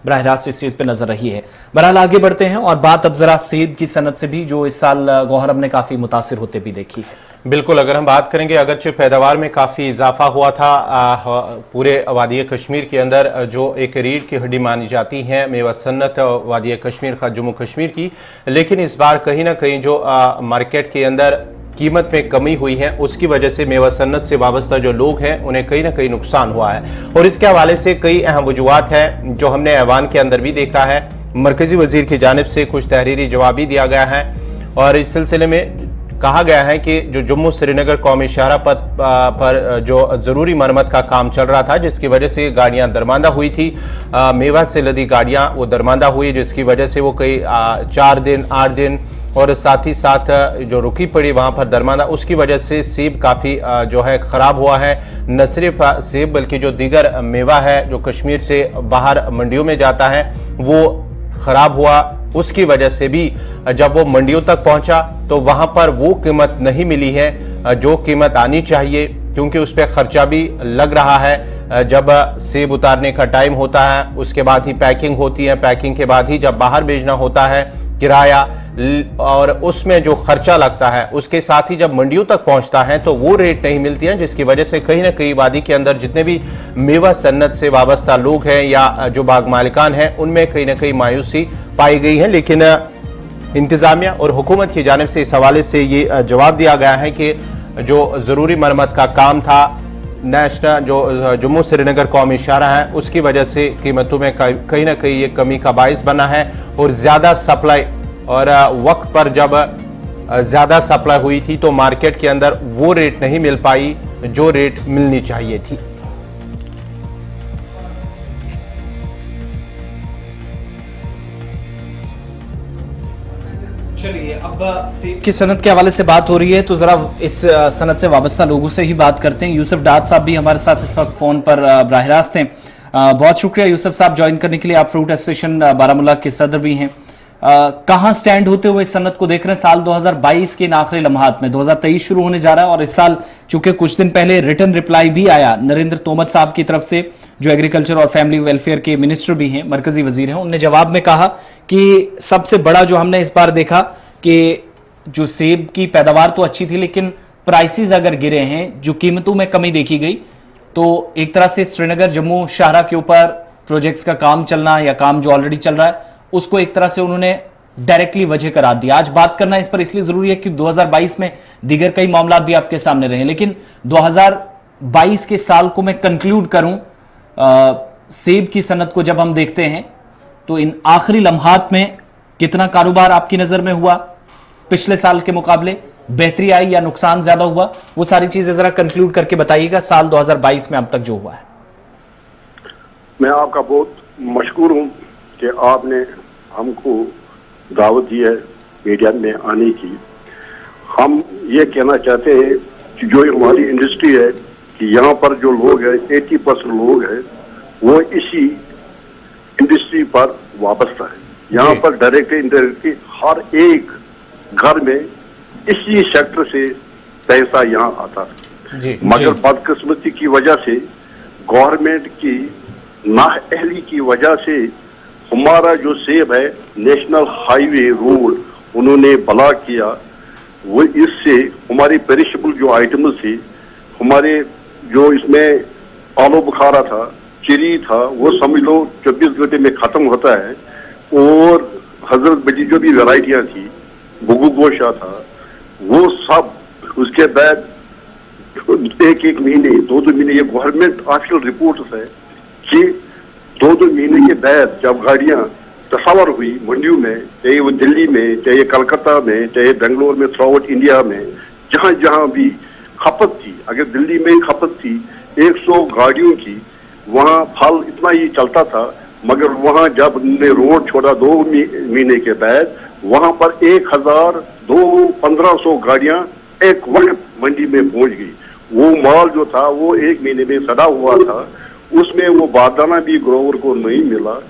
براہ راست इस चीज पे नजर रही है। बहरहाल आगे बढ़ते हैं और बात अब जरा सेब की सनत से भी, जो इस साल गौहर हमने काफी मुतासिर होते भी देखी है। बिल्कुल, अगर हम बात करेंगे, अगरचे पैदावार में काफ़ी इजाफा हुआ था पूरे वादी कश्मीर के अंदर, जो एक रीढ़ की हड्डी मानी जाती है मेवा सन्नत वादी कश्मीर का, जम्मू कश्मीर की, लेकिन इस बार कहीं ना कहीं जो मार्केट के अंदर कीमत में कमी हुई है, उसकी वजह से मेवा सन्नत से वाबस्ता जो लोग हैं उन्हें कहीं ना कहीं नुकसान हुआ है। और इसके हवाले से कई अहम वजूहात हैं जो हमने ऐवान के अंदर भी देखा है। मरकजी वजीर की जानिब से कुछ तहरीरी जवाब भी दिया गया है और इस सिलसिले में कहा गया है कि जो जम्मू श्रीनगर कौमी शाहरा पथ पर जो ज़रूरी मरम्मत का काम चल रहा था, जिसकी वजह से गाड़ियां दरमांदा हुई थी, मेवा से लदी गाड़ियां वो दरमांदा हुई, जिसकी वजह से वो कई 4 दिन 8 दिन और साथ ही साथ जो रुकी पड़ी वहां पर दरमांदा, उसकी वजह से सेब काफ़ी जो है ख़राब हुआ है। न सिर्फ सेब बल्कि जो दीगर मेवा है जो कश्मीर से बाहर मंडियों में जाता है वो ख़राब हुआ। उसकी वजह से भी जब वो मंडियों तक पहुंचा तो वहां पर वो कीमत नहीं मिली है जो कीमत आनी चाहिए, क्योंकि उस पर खर्चा भी लग रहा है। जब सेब उतारने का टाइम होता है उसके बाद ही पैकिंग होती है, पैकिंग के बाद ही जब बाहर भेजना होता है, किराया और उसमें जो खर्चा लगता है, उसके साथ ही जब मंडियों तक पहुंचता है तो वो रेट नहीं मिलती है, जिसकी वजह से कहीं ना कहीं वादी के अंदर जितने भी मेवा सन्नत से वाबस्ता लोग हैं या जो बाग मालिकान हैं उनमें कहीं ना कहीं मायूसी पाई गई है। लेकिन इंतजामिया और हुकूमत की जानिब से इस हवाले से ये जवाब दिया गया है कि जो ज़रूरी मरम्मत का काम था, नेशनल जो जम्मू श्रीनगर कौमी शाहरा है, उसकी वजह से कीमतों में कहीं ना कहीं ये कमी का बाइस बना है और ज़्यादा सप्लाई और वक्त पर जब ज़्यादा सप्लाई हुई थी तो मार्केट के अंदर वो रेट नहीं मिल पाई जो रेट मिलनी चाहिए थी। चलिए, अब सेब की सनत के हवाले से बात हो रही है तो जरा इस सनत से वाबस्ता लोगों से ही बात करते हैं। यूसुफ डार साहब भी हमारे साथ इस वक्त फोन पर बराह रास्त हैं। बहुत शुक्रिया यूसुफ साहब ज्वाइन करने के लिए। आप फ्रूट एसोसिएशन बारामूला के सदर भी हैं। कहां स्टैंड होते हुए इस सनत को देख रहे हैं साल 2022 के इन आखिरी लम्हात में? 2023 शुरू होने जा रहा है और इस साल चूंकि कुछ दिन पहले रिटर्न रिप्लाई भी आया नरेंद्र तोमर साहब की तरफ से, जो एग्रीकल्चर और फैमिली वेलफेयर के मिनिस्टर भी हैं, मरकजी वजीर हैं, उन्होंने जवाब में कहा कि सबसे बड़ा जो हमने इस बार देखा कि जो सेब की पैदावार तो अच्छी थी लेकिन प्राइसेस अगर गिरे हैं, जो कीमतों में कमी देखी गई, तो एक तरह से श्रीनगर जम्मू शाहरा के ऊपर प्रोजेक्ट्स का काम चलना या काम जो ऑलरेडी चल रहा है उसको एक तरह से उन्होंने डायरेक्टली वजह करार दिया। आज बात करना इस पर इसलिए जरूरी है कि 2022 में दीगर कई मामला भी आपके सामने रहे, लेकिन 2022 के साल को मैं कंक्लूड करूं सेब की सनत को जब हम देखते हैं तो इन आखिरी लम्हात में कितना कारोबार आपकी नजर में हुआ, पिछले साल के मुकाबले बेहतरी आई या नुकसान ज्यादा हुआ, वो सारी चीजें जरा कंक्लूड करके बताइएगा साल 2022 में अब तक जो हुआ है। मैं आपका बहुत मशकूर हूं कि आपने हमको दावत दी है मीडिया में आने की। हम ये कहना चाहते हैं कि जो हमारी इंडस्ट्री है कि यहाँ पर जो लोग हैं 80% लोग हैं वो इसी इंडस्ट्री पर वाबस्ता है। यहाँ पर डायरेक्ट इनडायरेक्टली हर एक घर में इसी सेक्टर से पैसा यहाँ आता है, मगर बदकिस्मती की वजह से गवर्नमेंट की नाअहली की वजह से हमारा जो सेब है नेशनल हाईवे रोड उन्होंने ब्लॉक किया। वो इससे हमारी पेरिशेबल जो आइटम्स थी, हमारे जो इसमें आलू बुखारा था, चेरी था, वो समझ लो 24 घंटे में खत्म होता है। और हजरत बजी जो भी वैरायटियां थी, बुगु गोशा था, वो सब उसके बाद 1-1 महीने 2-2 महीने, ये गवर्नमेंट ऑफिशियल रिपोर्ट है कि 2-2 महीने के बाद जब गाड़ियां तस्वर हुई मंडियों में, चाहे वो दिल्ली में, चाहे कलकत्ता में, चाहे बेंगलोर में, थ्रू आउट इंडिया में, जहां जहां भी खपत थी, अगर दिल्ली में खपत थी 100 गाड़ियों की, वहां फल इतना ही चलता था, मगर वहां जब उन्होंने रोड छोड़ा 2 महीने के बाद, वहां पर 1,200-1,500 गाड़ियां एक वक्त मंडी में पहुंच गई। वो माल जो था वो 1 महीने में सड़ा हुआ था, उसमें वो बारदाना भी ग्रोवर को नहीं मिला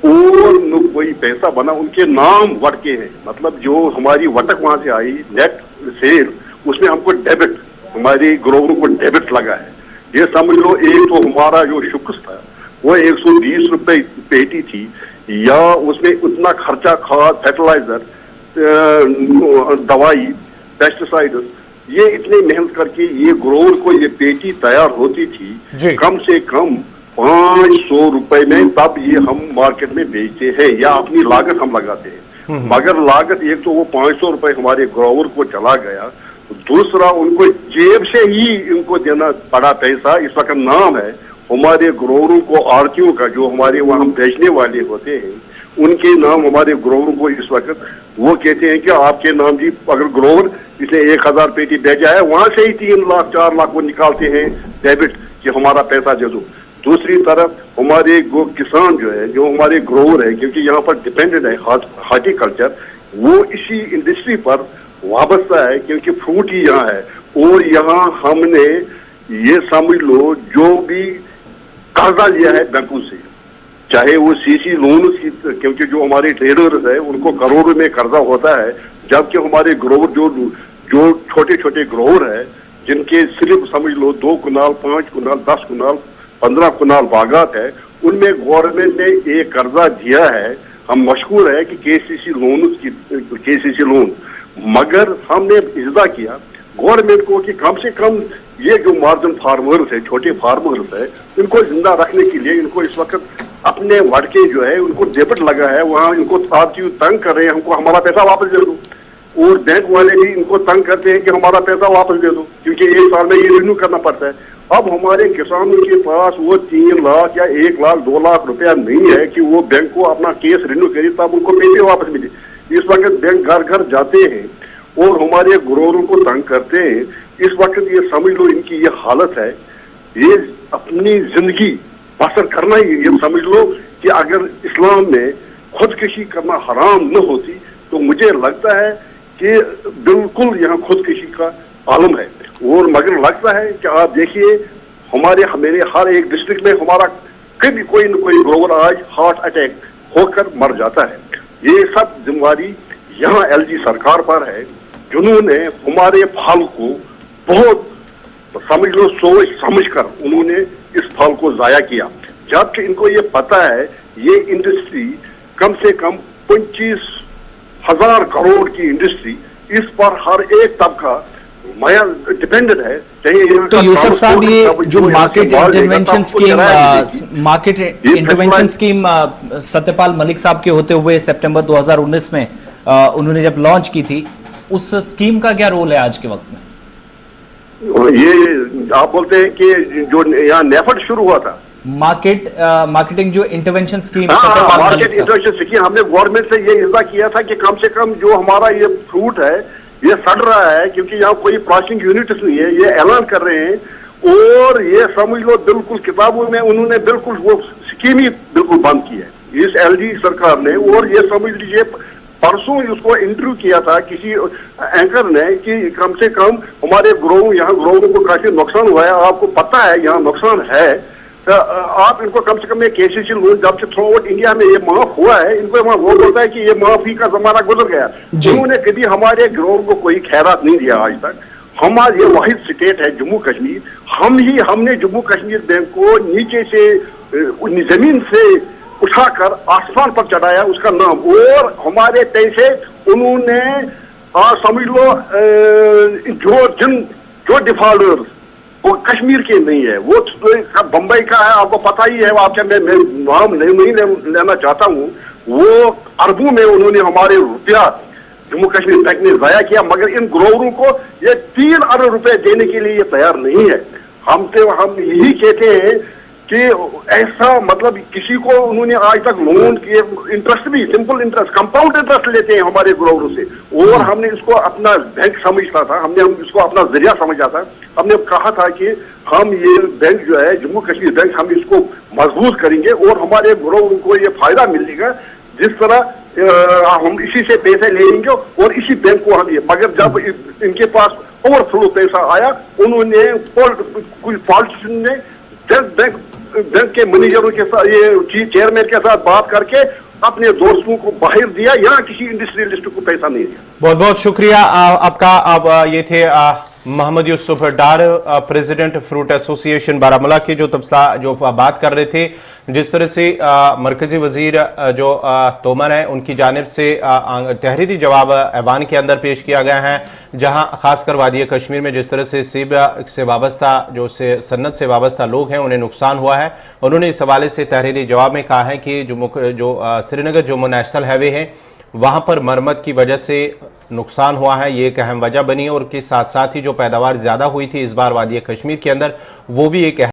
और कोई पैसा बना उनके नाम वटके हैं, मतलब जो हमारी वटक वहां से आई नेट सेल, उसमें हमको डेबिट, हमारी ग्रोवर को डेबिट लगा है। ये समझ लो एक तो हमारा जो शुक्र था, वो 120 रुपए पेटी थी, या उसमें उतना खर्चा, खाद, फर्टिलाइजर, दवाई, पेस्टिसाइड, ये इतनी मेहनत करके ये ग्रोवर को ये पेटी तैयार होती थी कम से कम 500 रुपए में, तब ये हम मार्केट में बेचते हैं या अपनी लागत हम लगाते हैं। मगर लागत एक तो वो 500 रुपए हमारे ग्रोवर को चला गया, दूसरा उनको जेब से ही इनको देना पड़ा पैसा। इस वक्त नाम है हमारे ग्रोवरों को आरटीओ का, जो हमारे वहां बेचने वाले होते हैं, उनके नाम हमारे ग्रोवर को इस वक्त वो कहते हैं कि आपके नाम जी, अगर ग्रोवर इसने 1000 पेटी बेचा है, वहां से ही 3 लाख 4 लाख वो निकालते हैं डेबिट कि हमारा पैसा दे दो। दूसरी तरफ हमारे किसान जो है, जो हमारे ग्रोवर है, क्योंकि यहाँ पर डिपेंडेंट है हॉर्टिकल्चर, वो इसी इंडस्ट्री पर वाबस्ता है, क्योंकि फ्रूट ही यहाँ है। और यहाँ हमने ये समझ लो जो भी कर्जा लिया है बैंकों से, चाहे वो सीसी लोन की, क्योंकि जो हमारे ट्रेडर्स है उनको करोड़ों में कर्जा होता है, जबकि हमारे ग्रोवर जो छोटे छोटे ग्रोवर है, जिनके सिर्फ समझ लो 2 कुनाल, 5 कुनाल, 10 कुनाल, 15 कुनाल बागात है, उनमें गवर्नमेंट ने एक कर्जा दिया है। हम मशहूर है कि केसीसी लोन, मगर हमने इज़्दा किया गवर्नमेंट को कि कम से कम ये जो मार्जिन फार्मर्स है, छोटे फार्मर्स है, इनको जिंदा रखने के लिए इनको इस वक्त अपने वड़के जो है उनको डेबिट लगा है, वहाँ इनको आरटीओ तंग कर रहे हैं, हमको हमारा पैसा वापस दे दो। और बैंक वाले भी इनको तंग करते हैं कि हमारा पैसा वापस दे दो, क्योंकि 1 साल में ये रिन्यू करना पड़ता है। अब हमारे किसानों के पास वो 3 लाख या 1 लाख 2 लाख रुपया नहीं है कि वो बैंक को अपना केस रिन्यू करे, तब उनको पैसे वापस मिले। इस वक्त बैंक घर घर जाते हैं और हमारे ग्रोवरों को तंग करते हैं। इस वक्त ये समझ लो इनकी ये हालत है, ये अपनी जिंदगी बसर करना ही, ये समझ लो कि अगर इस्लाम में खुदकशी करना हराम न होती तो मुझे लगता है कि बिल्कुल यहाँ खुदकशी का आलम है। और मगर लगता है कि आप देखिए हमारे हर एक डिस्ट्रिक्ट में हमारा कभी कोई न कोई ग्रोवर आज हार्ट अटैक होकर मर जाता है। ये सब जिम्मेवारी यहाँ एलजी सरकार पर है, जिन्होंने हमारे फल को बहुत समझ लो सोच समझ कर उन्होंने इस फल को जाया किया, जबकि इनको ये पता है ये इंडस्ट्री कम से कम 25,000 करोड़ की इंडस्ट्री, इस पर हर एक तबका डिपेंडेंट है। तो यूसुफ साहब, ये जो market intervention scheme Satyapal Malik साहब के होते हुए सितंबर 2019 में उन्होंने जब लॉन्च की थी, उस स्कीम का क्या रोल है आज के वक्त में? ये आप बोलते हैं कि जो यहाँ नेफेड शुरू हुआ था मार्केटिंग जो intervention scheme, market intervention scheme, हमने गवर्नमेंट से ये इज़्दा किया था कि कम से कम जो हमारा ये फ्रूट है ये सड़ रहा है, क्योंकि यहाँ कोई प्रोसेसिंग यूनिट नहीं है, ये ऐलान कर रहे हैं। और ये समझ लो बिल्कुल किताबों में उन्होंने बिल्कुल वो स्कीम ही बिल्कुल बंद की है इस एलजी सरकार ने। और ये समझ लीजिए परसों उसको इंटरव्यू किया था किसी एंकर ने कि कम से कम हमारे यहाँ ग्रोवरों को काफी नुकसान हुआ है, आपको पता है यहाँ नुकसान है, तो आप इनको कम से कम ये केसीसी लोन जब से थ्रू आउट इंडिया में ये माफ हुआ है, इनको वहाँ वो बोलता है कि ये माफी का जमाना गुजर गया। उन्होंने कभी हमारे ग्रोवर को कोई खैरात नहीं दिया आज तक। हमारे वाहिद स्टेट है जम्मू कश्मीर, हमने जम्मू कश्मीर बैंक को नीचे से जमीन से उठाकर आसमान पर चढ़ाया उसका नाम, और हमारे पैसे उन्होंने समझ लो जो डिफॉल्टर्स वो कश्मीर के नहीं है, वो बंबई का है, आपको पता ही है, आपसे मैं नाम नहीं लेना चाहता हूँ। वो अरबों में उन्होंने हमारे रुपया जम्मू कश्मीर बैंक ने जाया किया, मगर इन ग्रोवरों को ये 3 अरब रुपए देने के लिए ये तैयार नहीं है। हम यही कहते हैं कि ऐसा मतलब किसी को उन्होंने आज तक लोन किए, इंटरेस्ट भी सिंपल इंटरेस्ट, कंपाउंड इंटरेस्ट लेते हैं हमारे ग्रोवरों से। और हमने इसको अपना बैंक समझता था, हम इसको अपना जरिया समझा था। हमने कहा था कि हम ये बैंक जो है जम्मू कश्मीर बैंक, हम इसको मजबूत करेंगे और हमारे ग्रोवरों को ये फायदा मिलेगा, जिस तरह हम इसी से पैसे ले लेंगे और इसी बैंक को हम ये। मगर जब इनके पास ओवरफ्लो पैसा आया, उन्होंने कोई पॉलिटिशियन ने बैंक के मैनेजरों के साथ, ये चेयरमैन के साथ बात करके अपने दोस्तों को बाहर दिया, यहाँ किसी इंडस्ट्रियलिस्ट को पैसा नहीं दिया। बहुत बहुत शुक्रिया आपका। अब ये थे मोहम्मद यूसुफ डार, प्रेसिडेंट फ्रूट एसोसिएशन बारामूला के, जो बात कर रहे थे जिस तरह से मरकजी वजीर जो तोमर हैं उनकी जानिब से तहरीरी जवाब ऐवान के अंदर पेश किया गया है, जहां खासकर वादी कश्मीर में जिस तरह से सेब से वाबस्ता जो सन्नत से वाबस्ता लोग हैं उन्हें नुकसान हुआ है। उन्होंने इस हवाले से तहरीरी जवाब में कहा है कि जो श्रीनगर जम्मू नेशनल हाईवे है वहां पर मरम्मत की वजह से नुकसान हुआ है, ये एक अहम वजह बनी, और के साथ साथ ही जो पैदावार ज्यादा हुई थी इस बार वादी कश्मीर के अंदर वो भी एक